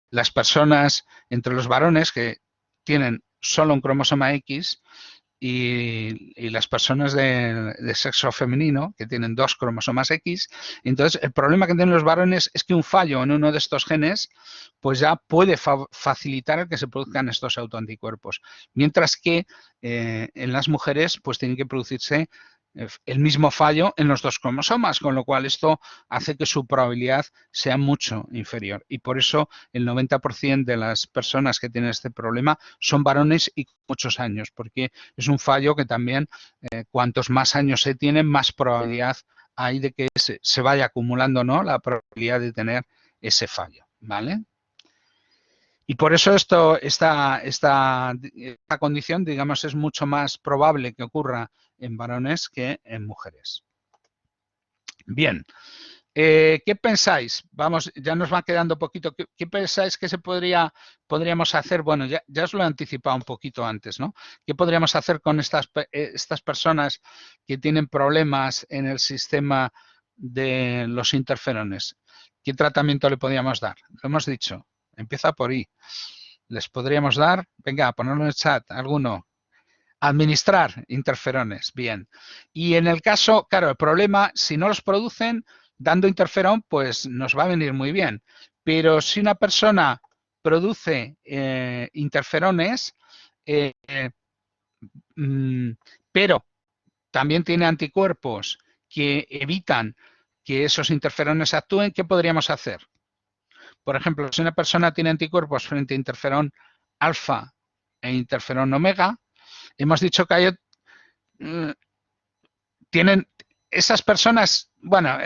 las personas, entre los varones que tienen solo un cromosoma X y las personas de sexo femenino que tienen dos cromosomas X. Entonces, el problema que tienen los varones es que un fallo en uno de estos genes pues ya puede facilitar el que se produzcan estos autoanticuerpos. Mientras que en las mujeres pues tienen que producirse el mismo fallo en los dos cromosomas, con lo cual esto hace que su probabilidad sea mucho inferior. Y por eso el 90% de las personas que tienen este problema son varones y con muchos años, porque es un fallo que también, cuantos más años se tienen, más probabilidad hay de que se vaya acumulando, ¿no?, la probabilidad de tener ese fallo, ¿vale? Y por eso esta condición, digamos, es mucho más probable que ocurra en varones que en mujeres. Bien, ¿qué pensáis? Vamos, ya nos va quedando poquito. ¿Qué pensáis que podríamos hacer? Bueno, ya os lo he anticipado un poquito antes, ¿no? ¿Qué podríamos hacer con estas personas que tienen problemas en el sistema de los interferones? ¿Qué tratamiento le podríamos dar? Lo hemos dicho, empieza por I. Les podríamos dar, venga, ponerlo en el chat, alguno. Administrar interferones, bien. Y en el caso, claro, el problema, si no los producen, dando interferón, pues nos va a venir muy bien. Pero si una persona produce interferones, pero también tiene anticuerpos que evitan que esos interferones actúen, ¿qué podríamos hacer? Por ejemplo, si una persona tiene anticuerpos frente a interferón alfa e interferón omega, hemos dicho que tienen esas personas, bueno,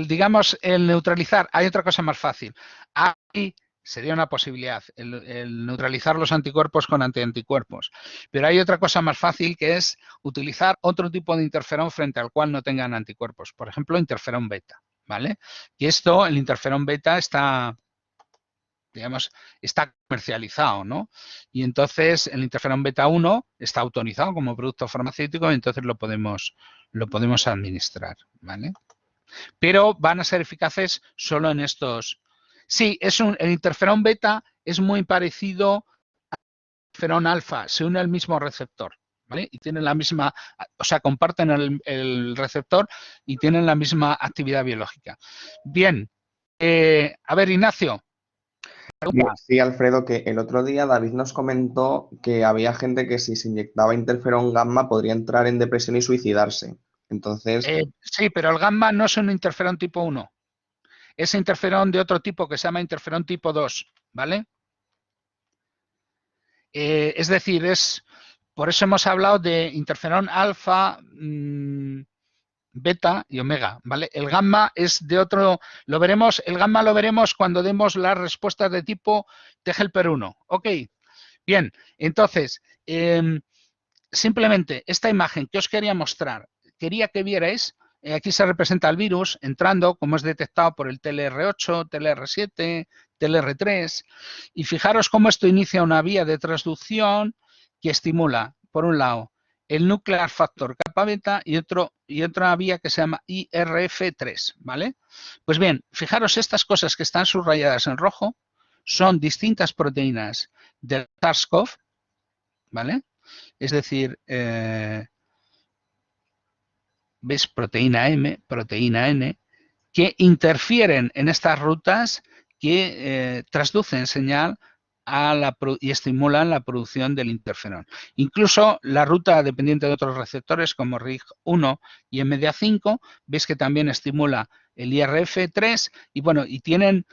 digamos, el neutralizar, hay otra cosa más fácil. Ahí sería una posibilidad, el neutralizar los anticuerpos con antianticuerpos. Pero hay otra cosa más fácil que es utilizar otro tipo de interferón frente al cual no tengan anticuerpos. Por ejemplo, interferón beta, ¿vale? Y esto, el interferón beta está, digamos, está comercializado, ¿no? Y entonces el interferón beta 1 está autorizado como producto farmacéutico y entonces lo podemos administrar, ¿vale? Pero van a ser eficaces solo en estos. Sí, el interferón beta es muy parecido al interferón alfa, se une al mismo receptor, ¿vale? Y tienen la misma, o sea, comparten el receptor y tienen la misma actividad biológica. Bien, a ver, Ignacio. Sí, Alfredo, que el otro día David nos comentó que había gente que si se inyectaba interferón gamma podría entrar en depresión y suicidarse. Entonces, Sí, pero el gamma no es un interferón tipo 1. Es interferón de otro tipo que se llama interferón tipo 2, ¿vale? Es decir, por eso hemos hablado de interferón alfa, beta y omega, ¿vale? El gamma es de otro, el gamma lo veremos cuando demos las respuestas de tipo T-helper1. Ok, bien, entonces, simplemente esta imagen que os quería mostrar, quería que vierais, aquí se representa el virus entrando, como es detectado por el TLR8, TLR7, TLR3, y fijaros cómo esto inicia una vía de transducción que estimula, por un lado, el nuclear factor kappa beta y otra vía que se llama IRF3, ¿vale? Pues bien, fijaros, estas cosas que están subrayadas en rojo son distintas proteínas del SARS-CoV, ¿vale? Es decir, ¿ves? Proteína M, proteína N, que interfieren en estas rutas que transducen señal y estimulan la producción del interferón. Incluso la ruta dependiente de otros receptores como RIG1 y MDA5, ves que también estimula el IRF3 y bueno, y tienen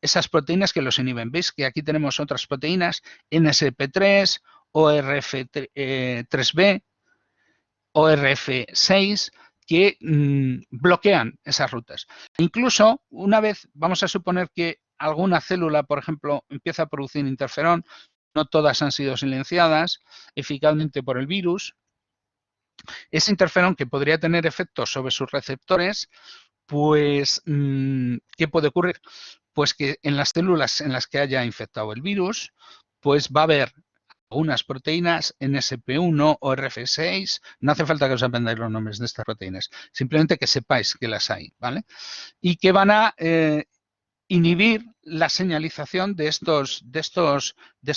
esas proteínas que los inhiben. Veis que aquí tenemos otras proteínas, NSP3, ORF3B, ORF6, que bloquean esas rutas. Incluso, una vez, vamos a suponer que alguna célula, por ejemplo, empieza a producir interferón, no todas han sido silenciadas eficazmente por el virus. Ese interferón que podría tener efectos sobre sus receptores, pues, ¿qué puede ocurrir? Pues que en las células en las que haya infectado el virus, pues va a haber unas proteínas NSP1 o RF6, no hace falta que os aprendáis los nombres de estas proteínas, simplemente que sepáis que las hay, ¿vale? Y que van a inhibir la señalización de estos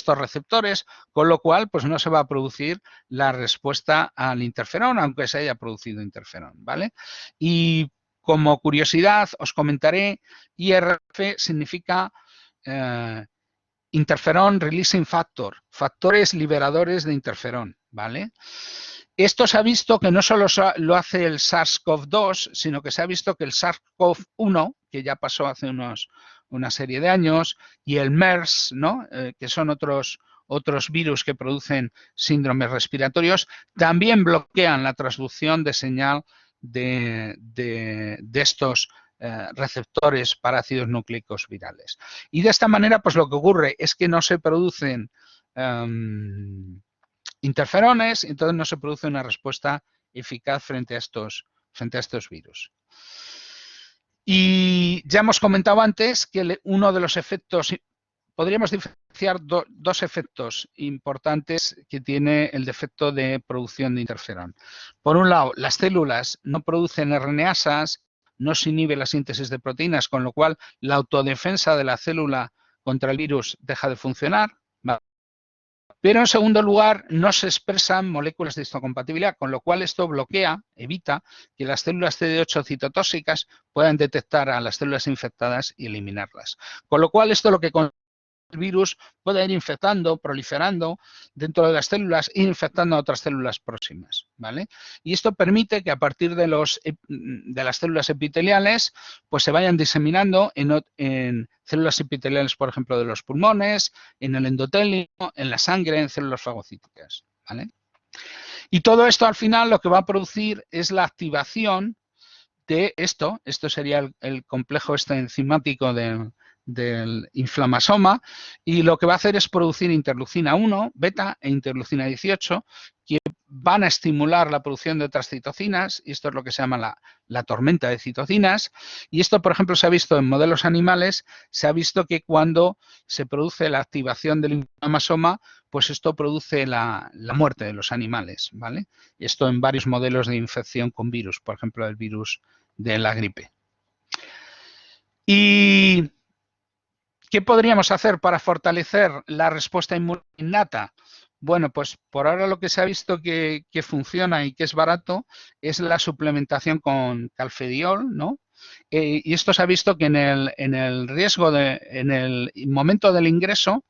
receptores, con lo cual pues no se va a producir la respuesta al interferón, aunque se haya producido interferón, ¿vale? Y como curiosidad os comentaré, IRF significa interferón releasing factor, factores liberadores de interferón, ¿vale? Esto se ha visto que no solo lo hace el SARS-CoV-2, sino que se ha visto que el SARS-CoV-1, que ya pasó hace una serie de años, y el MERS, ¿no? Que son otros virus que producen síndromes respiratorios, también bloquean la transducción de señal de estos receptores para ácidos nucleicos virales. Y de esta manera, pues lo que ocurre es que no se producen interferones, entonces no se produce una respuesta eficaz frente a estos virus. Y ya hemos comentado antes que uno de los efectos, podríamos diferenciar dos efectos importantes que tiene el defecto de producción de interferón. Por un lado, las células no producen RNasas, no se inhibe la síntesis de proteínas, con lo cual la autodefensa de la célula contra el virus deja de funcionar. Pero en segundo lugar, no se expresan moléculas de histocompatibilidad, con lo cual esto evita que las células CD8 citotóxicas puedan detectar a las células infectadas y eliminarlas. Con lo cual esto lo que el virus pueda ir infectando, proliferando dentro de las células e infectando a otras células próximas, ¿vale? Y esto permite que a partir de las células epiteliales pues se vayan diseminando en células epiteliales, por ejemplo, de los pulmones, en el endotelio, en la sangre, en células fagocíticas, ¿vale? Y todo esto al final lo que va a producir es la activación de esto sería el complejo enzimático del inflamasoma, y lo que va a hacer es producir interleucina 1, beta e interleucina 18, que van a estimular la producción de otras citocinas, y esto es lo que se llama la tormenta de citocinas, y esto, por ejemplo, se ha visto en modelos animales, se ha visto que cuando se produce la activación del inflamasoma, pues esto produce la muerte de los animales, ¿vale? Esto en varios modelos de infección con virus, por ejemplo, el virus de la gripe. ¿Y qué podríamos hacer para fortalecer la respuesta inmune innata? Bueno, pues por ahora lo que se ha visto que funciona y que es barato es la suplementación con calfediol, ¿no? Y esto se ha visto que en el riesgo en el momento del ingreso,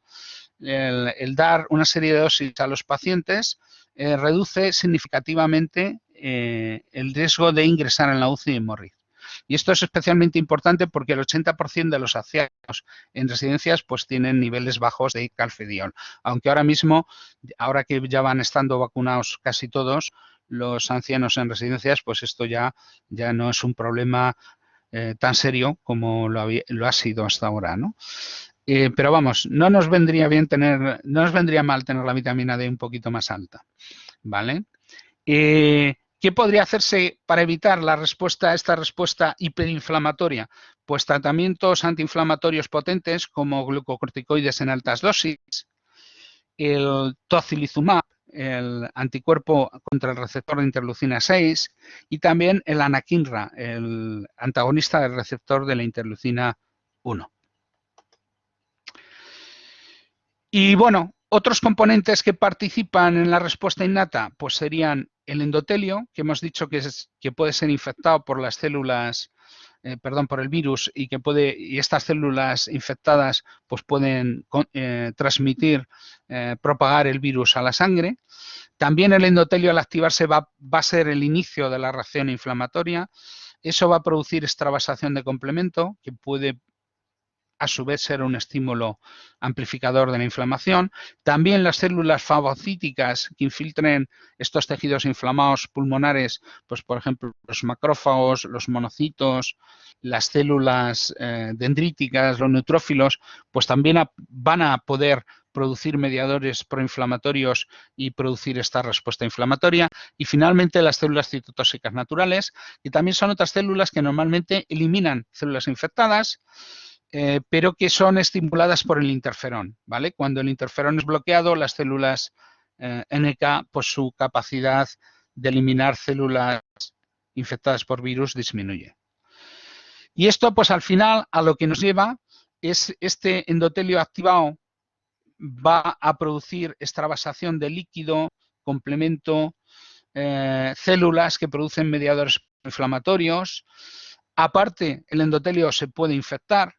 el dar una serie de dosis a los pacientes reduce significativamente el riesgo de ingresar en la UCI y morir. Y esto es especialmente importante porque el 80% de los ancianos en residencias pues tienen niveles bajos de calfediol. Aunque ahora mismo, ahora que ya van estando vacunados casi todos los ancianos en residencias, pues esto ya no es un problema tan serio como lo ha sido hasta ahora, ¿no? Pero vamos, no nos vendría mal tener la vitamina D un poquito más alta, ¿vale? ¿Qué podría hacerse para evitar esta respuesta hiperinflamatoria? Pues tratamientos antiinflamatorios potentes como glucocorticoides en altas dosis, el tocilizumab, el anticuerpo contra el receptor de interleucina 6, y también el anakinra, el antagonista del receptor de la interleucina 1. Y bueno, otros componentes que participan en la respuesta innata, pues serían el endotelio, que hemos dicho que puede ser infectado por las células, por el virus, y estas células infectadas pues pueden transmitir, propagar el virus a la sangre. También el endotelio, al activarse, va a ser el inicio de la reacción inflamatoria. Eso va a producir extravasación de complemento, que puede a su vez ser un estímulo amplificador de la inflamación. También las células fagocíticas que infiltren estos tejidos inflamados pulmonares, pues por ejemplo los macrófagos, los monocitos, las células dendríticas, los neutrófilos, pues también van a poder producir mediadores proinflamatorios y producir esta respuesta inflamatoria. Y finalmente las células citotóxicas naturales, que también son otras células que normalmente eliminan células infectadas, pero que son estimuladas por el interferón, ¿vale? Cuando el interferón es bloqueado, las células NK, pues su capacidad de eliminar células infectadas por virus disminuye. Y esto, pues al final, a lo que nos lleva es este endotelio activado va a producir extravasación de líquido, complemento, células que producen mediadores inflamatorios. Aparte, el endotelio se puede infectar.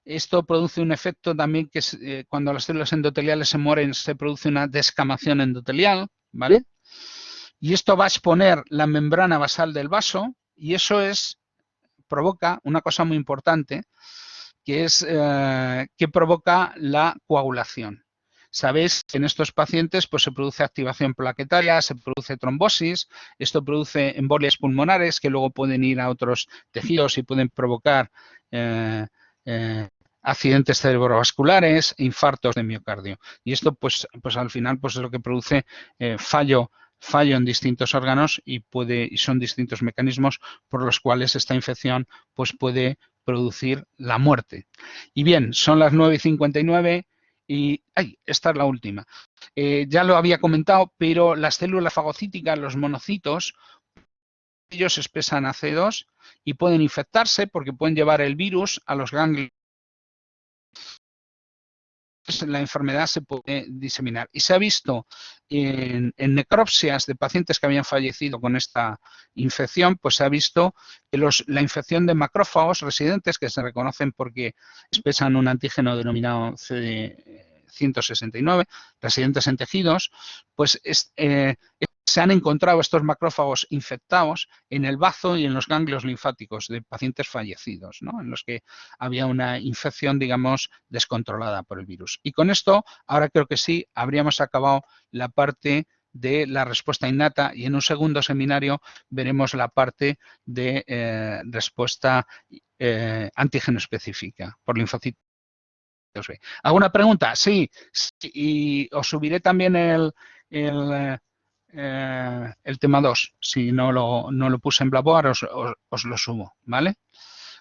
Esto produce un efecto también que es, cuando las células endoteliales se mueren, se produce una descamación endotelial, ¿vale? Y esto va a exponer la membrana basal del vaso, y eso provoca una cosa muy importante, que es que provoca la coagulación. Sabéis que en estos pacientes pues, se produce activación plaquetaria, se produce trombosis, esto produce embolias pulmonares que luego pueden ir a otros tejidos y pueden provocar accidentes cerebrovasculares, infartos de miocardio. Y esto pues al final pues, es lo que produce fallo en distintos órganos y son distintos mecanismos por los cuales esta infección pues, puede producir la muerte. Y bien, son las 9:59 y esta es la última. Ya lo había comentado, pero las células fagocíticas, los monocitos, ellos expresan AC2 y pueden infectarse porque pueden llevar el virus a los ganglios la enfermedad se puede diseminar. Y se ha visto en necropsias de pacientes que habían fallecido con esta infección, pues se ha visto que la infección de macrófagos residentes, que se reconocen porque expresan un antígeno denominado CD169, residentes en tejidos, pues se han encontrado estos macrófagos infectados en el bazo y en los ganglios linfáticos de pacientes fallecidos, ¿no? En los que había una infección, digamos, descontrolada por el virus. Y con esto, ahora creo que sí, habríamos acabado la parte de la respuesta innata y en un segundo seminario veremos la parte de respuesta antígeno específica por linfocitos B. ¿Alguna pregunta? Sí, y os subiré también el tema 2. Si no lo puse en Blackboard, os lo subo, ¿vale?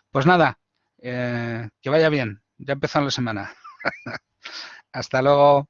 Pues nada, que vaya bien. Ya empezó la semana. Hasta luego.